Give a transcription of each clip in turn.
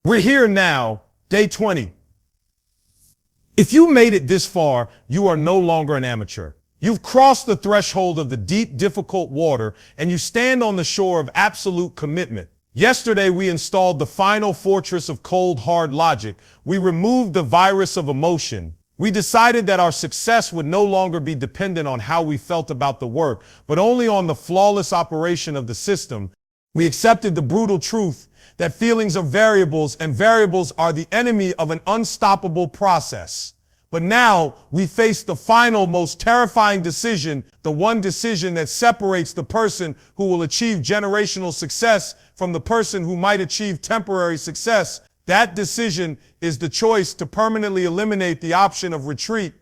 We're here now, day 20. If you made it this far, you are no longer an amateur. You've crossed the threshold of the deep, difficult water, and you stand on the shore of absolute commitment. Yesterday, we installed the final fortress of cold, hard logic. We removed the virus of emotion. We decided that our success would no longer be dependent on how we felt about the work, but only on the flawless operation of the system. We accepted the brutal truth that feelings are variables, and variables are the enemy of an unstoppable process. But now we face the final, most terrifying decision, the one decision that separates the person who will achieve generational success from the person who might achieve temporary success. That decision is the choice to permanently eliminate the option of retreat.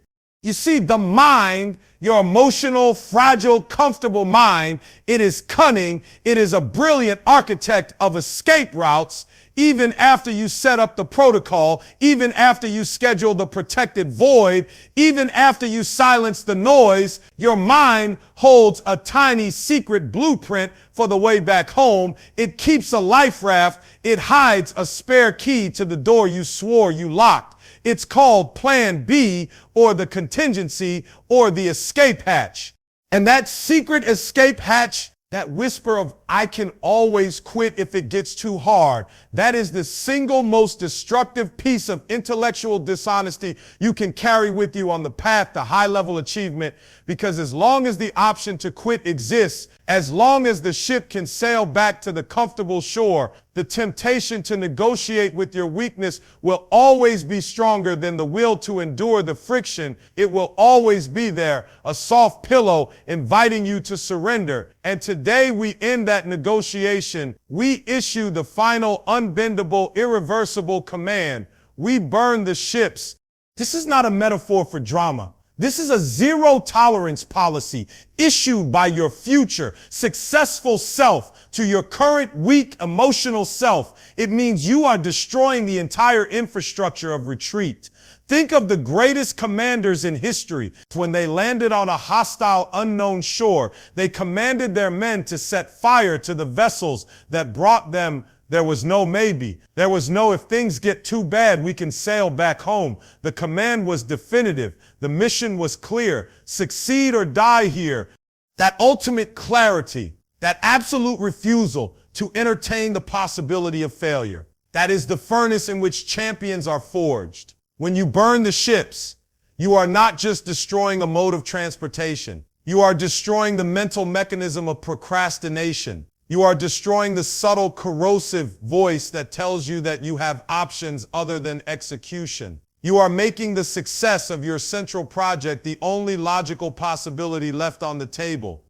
You see, the mind, your emotional, fragile, comfortable mind, it is cunning. It is a brilliant architect of escape routes. Even after you set up the protocol, even after you schedule the protected void, even after you silence the noise, your mind holds a tiny secret blueprint for the way back home. It keeps a life raft. It hides a spare key to the door you swore you locked. It's called Plan B, or the contingency, or the escape hatch. And that secret escape hatch, that whisper of "I can always quit if it gets too hard," that is the single most destructive piece of intellectual dishonesty you can carry with you on the path to high-level achievement, because as long as the option to quit exists, as long as the ship can sail back to the comfortable shore, the temptation to negotiate with your weakness will always be stronger than the will to endure the friction. It will always be there, a soft pillow inviting you to surrender. And today we end that negotiation. We issue the final, unbendable, irreversible command. We burn the ships. This is not a metaphor for drama. This is a zero tolerance policy issued by your future successful self to your current weak emotional self. It means you are destroying the entire infrastructure of retreat. Think of the greatest commanders in history. When they landed on a hostile, unknown shore, they commanded their men to set fire to the vessels that brought them. There was no maybe. There was no "if things get too bad, we can sail back home." The command was definitive. The mission was clear. Succeed or die here. That ultimate clarity, that absolute refusal to entertain the possibility of failure. That is the furnace in which champions are forged. When you burn the ships, you are not just destroying a mode of transportation. You are destroying the mental mechanism of procrastination. You are destroying the subtle, corrosive voice that tells you that you have options other than execution. You are making the success of your central project the only logical possibility left on the table.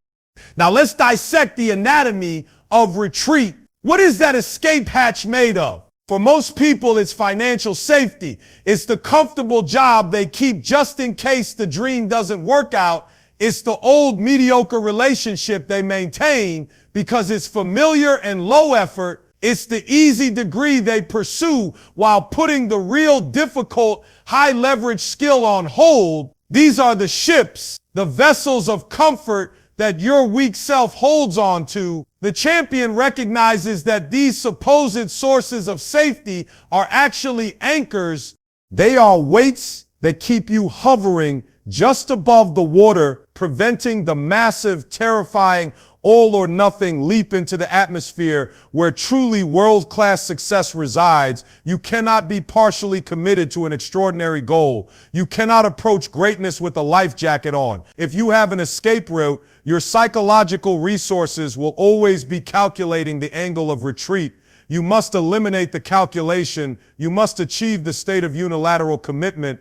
Now let's dissect the anatomy of retreat. What is that escape hatch made of? For most people, it's financial safety. It's the comfortable job they keep just in case the dream doesn't work out. It's the old mediocre relationship they maintain because it's familiar and low effort. It's the easy degree they pursue while putting the real difficult, high leverage skill on hold. These are the ships, the vessels of comfort that your weak self holds on to. The champion recognizes that these supposed sources of safety are actually anchors. They are weights that keep you hovering just above the water, preventing the massive, terrifying, all or nothing leap into the atmosphere where truly world-class success resides. You cannot be partially committed to an extraordinary goal. You cannot approach greatness with a life jacket on. If you have an escape route, your psychological resources will always be calculating the angle of retreat. You must eliminate the calculation. You must achieve the state of unilateral commitment.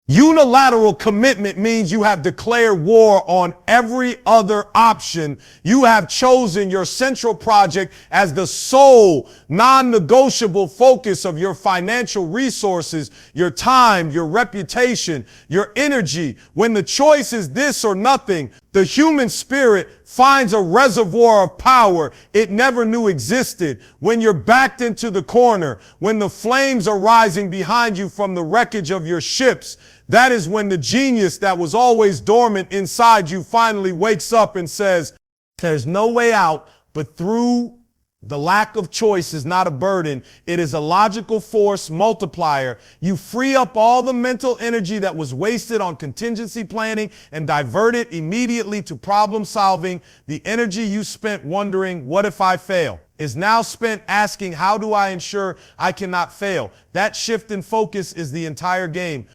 Unilateral commitment means you have declared war on every other option. You have chosen your central project as the sole, non-negotiable focus of your financial resources, your time, your reputation, your energy. When the choice is this or nothing, the human spirit finds a reservoir of power it never knew existed. When you're backed into the corner, when the flames are rising behind you from the wreckage of your ships, that is when the genius that was always dormant inside you finally wakes up and says, "There's no way out but through The lack of choice is not a burden. It is a logical force multiplier. You free up all the mental energy that was wasted on contingency planning and divert it immediately to problem solving. The energy you spent wondering, what if I fail, is now spent asking, how do I ensure I cannot fail? That shift in focus is the entire game.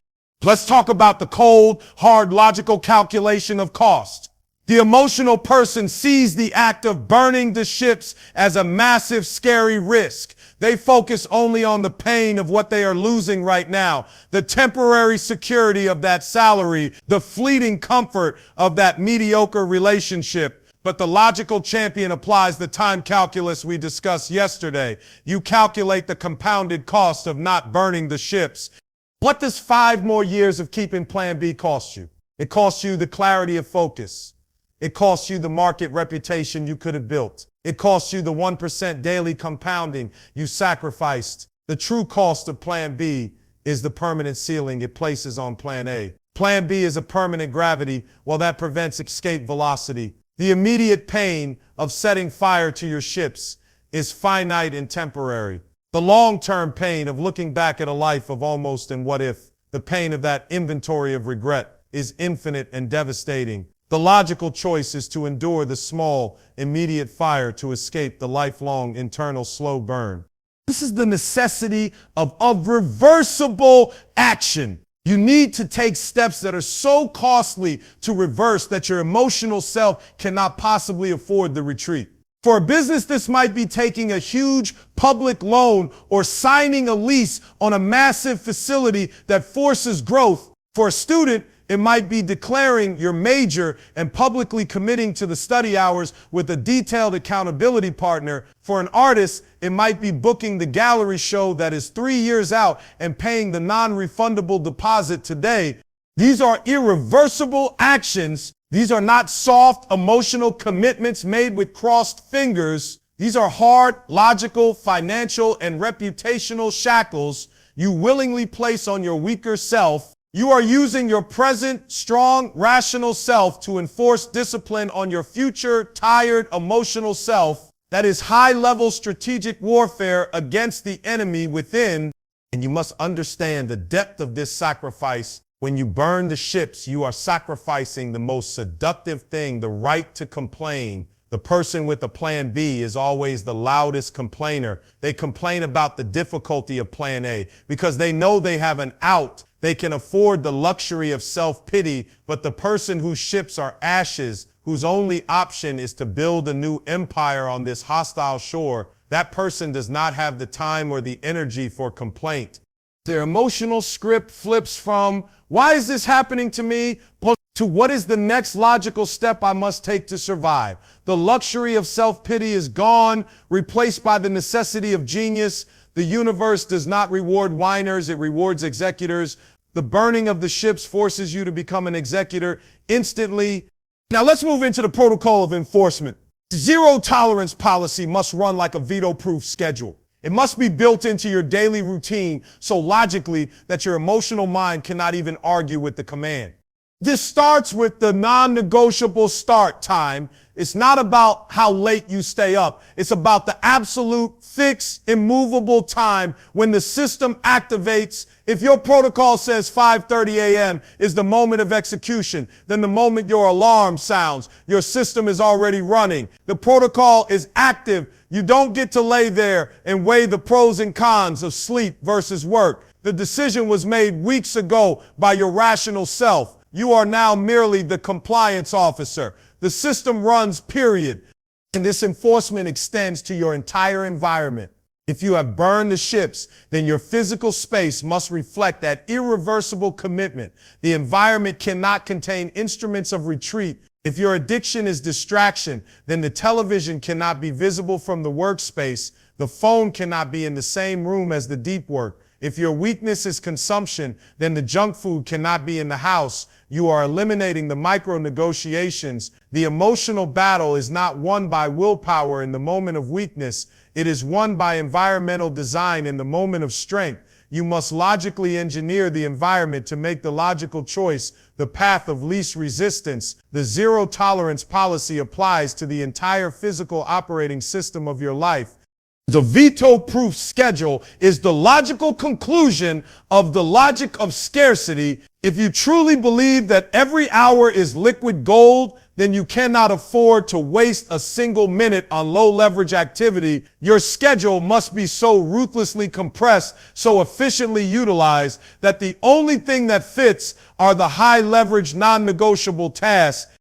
Let's talk about the cold, hard, logical calculation of cost. The emotional person sees the act of burning the ships as a massive, scary risk. They focus only on the pain of what they are losing right now, the temporary security of that salary, the fleeting comfort of that mediocre relationship. But the logical champion applies the time calculus we discussed yesterday. You calculate the compounded cost of not burning the ships. What does 5 more years of keeping Plan B cost you? It costs you the clarity of focus. It costs you the market reputation you could have built. It costs you the 1% daily compounding you sacrificed. The true cost of Plan B is the permanent ceiling it places on Plan A. Plan B is a permanent gravity, while that prevents escape velocity. The immediate pain of setting fire to your ships is finite and temporary. The long-term pain of looking back at a life of almost and what if, the pain of that inventory of regret, is infinite and devastating. The logical choice is to endure the small, immediate fire to escape the lifelong internal slow burn. This is the necessity of reversible action. You need to take steps that are so costly to reverse that your emotional self cannot possibly afford the retreat. For a business, this might be taking a huge public loan or signing a lease on a massive facility that forces growth. For a student, it might be declaring your major and publicly committing to the study hours with a detailed accountability partner. For an artist, it might be booking the gallery show that is 3 years out and paying the non-refundable deposit today. These are irreversible actions. These are not soft, emotional commitments made with crossed fingers. These are hard, logical, financial, and reputational shackles you willingly place on your weaker self. You are using your present, strong, rational self to enforce discipline on your future, tired, emotional self. That is high-level strategic warfare against the enemy within. And you must understand the depth of this sacrifice. When you burn the ships, you are sacrificing the most seductive thing, the right to complain. The person with a Plan B is always the loudest complainer. They complain about the difficulty of Plan A because they know they have an out. They can afford the luxury of self-pity, but the person whose ships are ashes, whose only option is to build a new empire on this hostile shore, that person does not have the time or the energy for complaint. Their emotional script flips from, why is this happening to me, to what is the next logical step I must take to survive. The luxury of self-pity is gone, replaced by the necessity of genius. The universe does not reward whiners, it rewards executors. The burning of the ships forces you to become an executor instantly. Now let's move into the protocol of enforcement. Zero tolerance policy must run like a veto-proof schedule. It must be built into your daily routine so logically that your emotional mind cannot even argue with the command. This starts with the non-negotiable start time. It's not about how late you stay up. It's about the absolute fixed, immovable time when the system activates. If your protocol says 5:30 a.m. is the moment of execution, then the moment your alarm sounds, your system is already running. The protocol is active. You don't get to lay there and weigh the pros and cons of sleep versus work. The decision was made weeks ago by your rational self. You are now merely the compliance officer. The system runs, period. And this enforcement extends to your entire environment. If you have burned the ships, then your physical space must reflect that irreversible commitment. The environment cannot contain instruments of retreat. If your addiction is distraction, then the television cannot be visible from the workspace. The phone cannot be in the same room as the deep work. If your weakness is consumption, then the junk food cannot be in the house. You are eliminating the micro-negotiations. The emotional battle is not won by willpower in the moment of weakness. It is won by environmental design in the moment of strength. You must logically engineer the environment to make the logical choice, the path of least resistance. The zero tolerance policy applies to the entire physical operating system of your life. The veto-proof schedule is the logical conclusion of the logic of scarcity. If you truly believe that every hour is liquid gold, then you cannot afford to waste a single minute on low leverage activity. Your schedule must be so ruthlessly compressed, so efficiently utilized, that the only thing that fits are the high leverage non-negotiable tasks.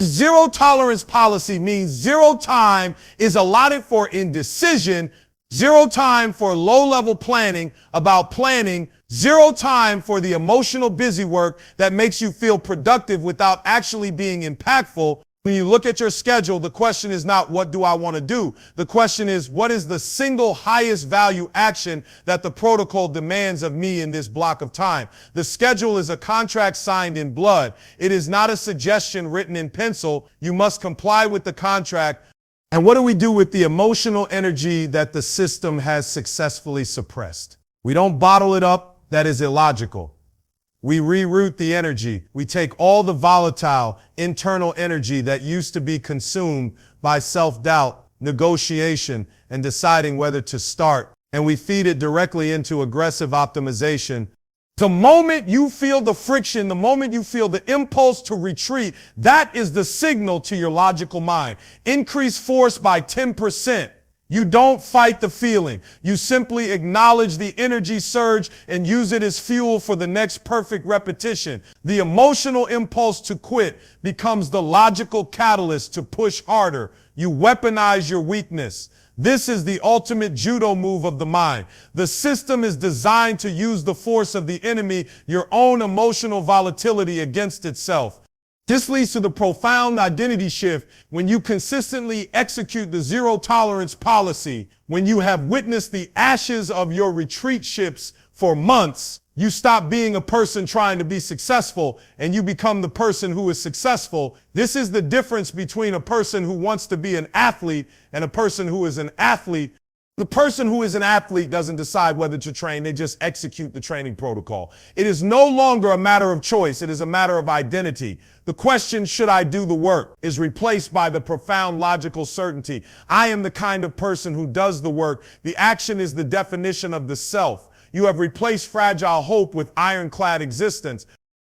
Zero tolerance policy means zero time is allotted for indecision, zero time for low-level planning about planning, zero time for the emotional busy work that makes you feel productive without actually being impactful. When you look at your schedule, the question is not what do I want to do? The question is what is the single highest value action that the protocol demands of me in this block of time? The schedule is a contract signed in blood. It is not a suggestion written in pencil. You must comply with the contract. And what do we do with the emotional energy that the system has successfully suppressed? We don't bottle it up. That is illogical. We reroute the energy. We take all the volatile internal energy that used to be consumed by self-doubt, negotiation, and deciding whether to start, and we feed it directly into aggressive optimization. The moment you feel the friction, the moment you feel the impulse to retreat, that is the signal to your logical mind. Increase force by 10%. You don't fight the feeling. You simply acknowledge the energy surge and use it as fuel for the next perfect repetition. The emotional impulse to quit becomes the logical catalyst to push harder. You weaponize your weakness. This is the ultimate judo move of the mind. The system is designed to use the force of the enemy, your own emotional volatility, against itself. This leads to the profound identity shift when you consistently execute the zero tolerance policy. When you have witnessed the ashes of your retreat ships for months, you stop being a person trying to be successful and you become the person who is successful. This is the difference between a person who wants to be an athlete and a person who is an athlete. The person who is an athlete doesn't decide whether to train. They just execute the training protocol. It is no longer a matter of choice. It is a matter of identity. The question, should I do the work, is replaced by the profound logical certainty. I am the kind of person who does the work. The action is the definition of the self. You have replaced fragile hope with ironclad existence.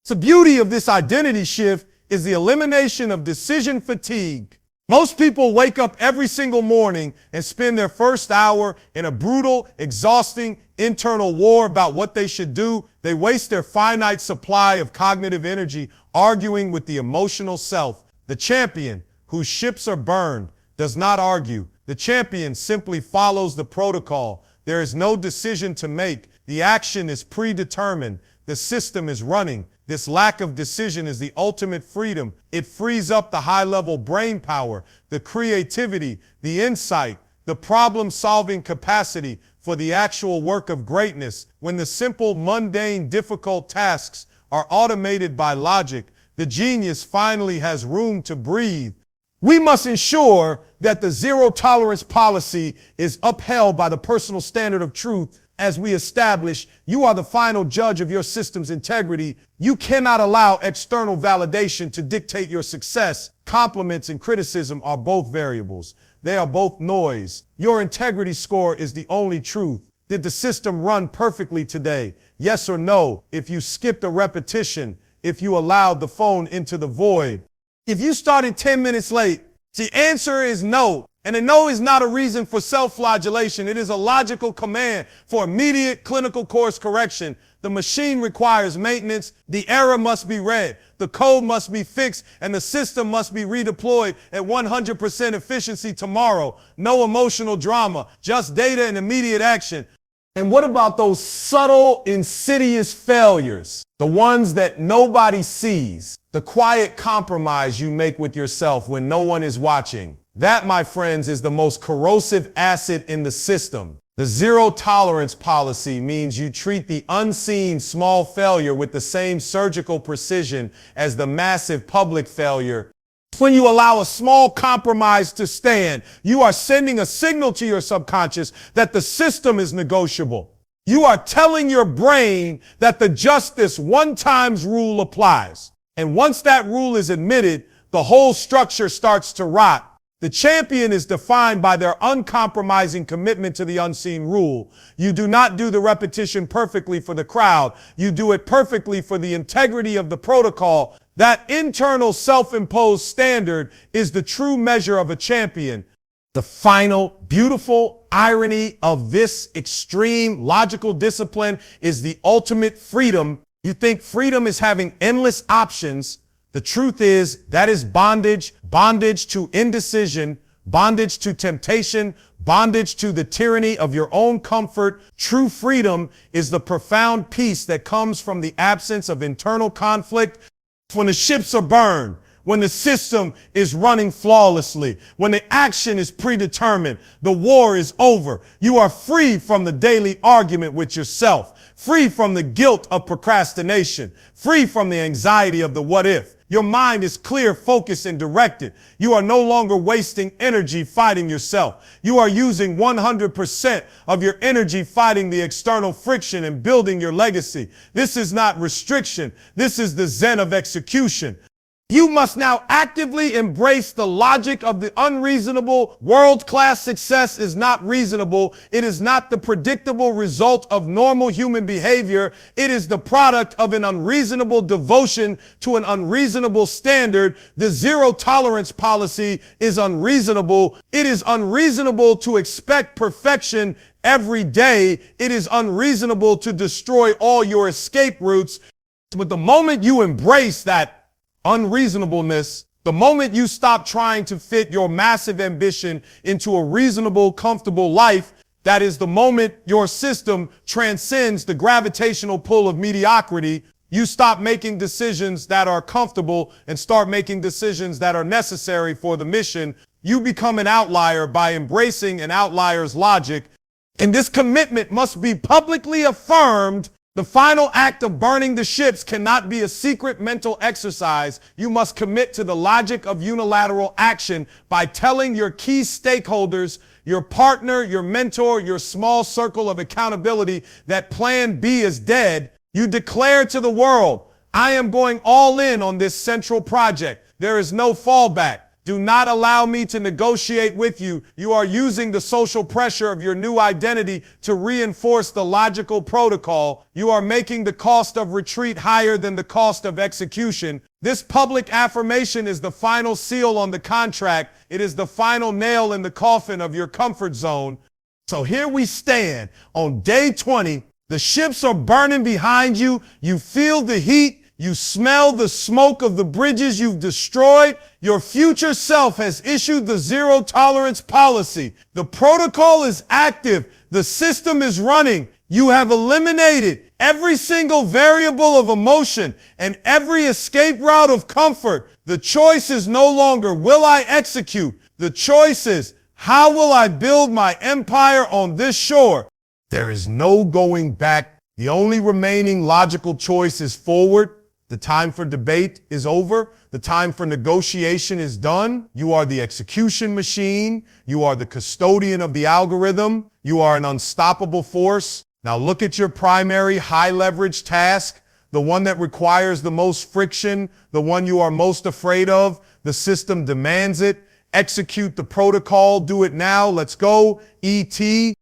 The beauty of this identity shift is the elimination of decision fatigue. Most people wake up every single morning and spend their first hour in a brutal, exhausting internal war about what they should do. They waste their finite supply of cognitive energy arguing with the emotional self. The champion, whose ships are burned, does not argue. The champion simply follows the protocol. There is no decision to make. The action is predetermined. The system is running. This lack of decision is the ultimate freedom. It frees up the high-level brain power, the creativity, the insight, the problem-solving capacity for the actual work of greatness. When the simple, mundane, difficult tasks are automated by logic, the genius finally has room to breathe. We must ensure that the zero-tolerance policy is upheld by the personal standard of truth. As we establish, you are the final judge of your system's integrity. You cannot allow external validation to dictate your success. Compliments and criticism are both variables. They are both noise. Your integrity score is the only truth. Did the system run perfectly today? Yes or no? If you skipped a repetition, if you allowed the phone into the void, if you started 10 minutes late, the answer is no. And a no is not a reason for self-flagellation. It is a logical command for immediate clinical course correction. The machine requires maintenance. The error must be read. The code must be fixed, and the system must be redeployed at 100% efficiency tomorrow. No emotional drama, just data and immediate action. And what about those subtle, insidious failures? The ones that nobody sees. The quiet compromise you make with yourself when no one is watching. That, my friends, is the most corrosive acid in the system. The zero tolerance policy means you treat the unseen small failure with the same surgical precision as the massive public failure. When you allow a small compromise to stand, you are sending a signal to your subconscious that the system is negotiable. You are telling your brain that the just this one times rule applies. And once that rule is admitted, the whole structure starts to rot. The champion is defined by their uncompromising commitment to the unseen rule. You do not do the repetition perfectly for the crowd. You do it perfectly for the integrity of the protocol. That internal self-imposed standard is the true measure of a champion. The final beautiful irony of this extreme logical discipline is the ultimate freedom. You think freedom is having endless options. The truth is that is bondage, bondage to indecision, bondage to temptation, bondage to the tyranny of your own comfort. True freedom is the profound peace that comes from the absence of internal conflict. When the ships are burned, when the system is running flawlessly, when the action is predetermined, the war is over. You are free from the daily argument with yourself, free from the guilt of procrastination, free from the anxiety of the what if. Your mind is clear, focused, and directed. You are no longer wasting energy fighting yourself. You are using 100% of your energy fighting the external friction and building your legacy. This is not restriction. This is the Zen of execution. You must now actively embrace the logic of the unreasonable. World-class success is not reasonable. It is not the predictable result of normal human behavior. It is the product of an unreasonable devotion to an unreasonable standard. The zero tolerance policy is unreasonable. It is unreasonable to expect perfection every day. It is unreasonable to destroy all your escape routes. But the moment you embrace that unreasonableness, the moment you stop trying to fit your massive ambition into a reasonable, comfortable life, that is the moment your system transcends the gravitational pull of mediocrity. You stop making decisions that are comfortable and start making decisions that are necessary for the mission. You become an outlier by embracing an outlier's logic. And this commitment must be publicly affirmed. The final act of burning the ships cannot be a secret mental exercise. You must commit to the logic of unilateral action by telling your key stakeholders, your partner, your mentor, your small circle of accountability that plan B is dead. You declare to the world, I am going all in on this central project. There is no fallback. Do not allow me to negotiate with you. You are using the social pressure of your new identity to reinforce the logical protocol. You are making the cost of retreat higher than the cost of execution. This public affirmation is the final seal on the contract. It is the final nail in the coffin of your comfort zone. So here we stand on day 20. The ships are burning behind you. You feel the heat. You smell the smoke of the bridges you've destroyed. Your future self has issued the zero tolerance policy. The protocol is active. The system is running. You have eliminated every single variable of emotion and every escape route of comfort. The choice is no longer, will I execute? The choice is, how will I build my empire on this shore? There is no going back. The only remaining logical choice is forward. The time for debate is over. The time for negotiation is done. You are the execution machine. You are the custodian of the algorithm. You are an unstoppable force. Now look at your primary high leverage task, the one that requires the most friction, the one you are most afraid of. The system demands it. Execute the protocol. Do it now. Let's go. ET.